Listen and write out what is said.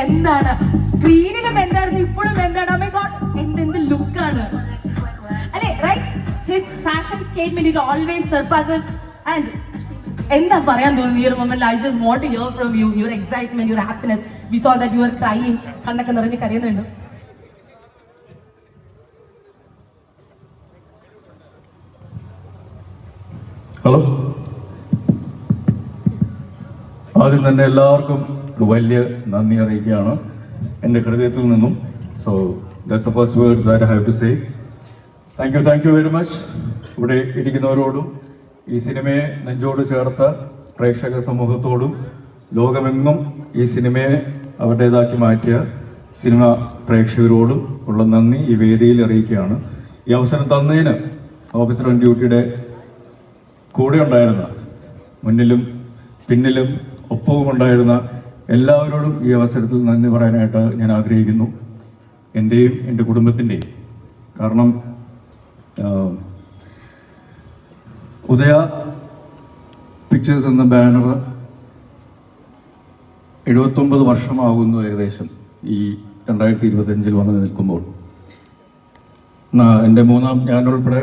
എന്താണ് സ്ക്രീനിലും എന്തായിരുന്നു ഇപ്പോഴും എന്താണ് എന്തെന്ത് ലുക്കാണ് അല്ലെ right his fashion statement it always surpasses and എന്താ പറയാൻ തോന്നുന്നു ഈ ഒരു മൊമെന്റിൽ I just want to hear from you your excitement your happiness we saw that you are crying കണ്ണൊക്കെ നിറഞ്ഞ് കരയുന്നുണ്ട് ഹലോ ആദ്യം തന്നെ എല്ലാവർക്കും ഒരു വലിയ നന്ദി അറിയിക്കുകയാണ് എൻ്റെ ഹൃദയത്തിൽ നിന്നും so that's the first words I have to say thank you very much ഇവിടെ ഇരിക്കുന്നവരോടും ഈ സിനിമയെ നെഞ്ചോട് ചേർത്ത പ്രേക്ഷക സമൂഹത്തോടും ലോകമെങ്ങും ഈ സിനിമയെ അവരുടേതാക്കി മാറ്റിയ സിനിമ പ്രേക്ഷകരോടും ഉള്ള നന്ദി ഈ വേദിയിൽ അറിയിക്കുകയാണ് ഈ അവസരം തന്നതിന് ഓഫീസർ ഓൺ ഡ്യൂട്ടിയുടെ കൂടെ ഉണ്ടായിരുന്ന മുന്നിലും പിന്നിലും ഒപ്പവും ഉണ്ടായിരുന്ന എല്ലാവരോടും ഈ അവസരത്തിൽ നന്ദി പറയാനായിട്ട് ഞാൻ ആഗ്രഹിക്കുന്നു എൻ്റെയും എൻ്റെ കുടുംബത്തിൻ്റെയും കാരണം ഉദയ പിക്ചേഴ്സ് എന്ന ബാനർ 79 വർഷമാകുന്നു ഏകദേശം ഈ 2025 വന്ന് നിൽക്കുമ്പോൾ എൻ്റെ ഞാനുൾപ്പെടെ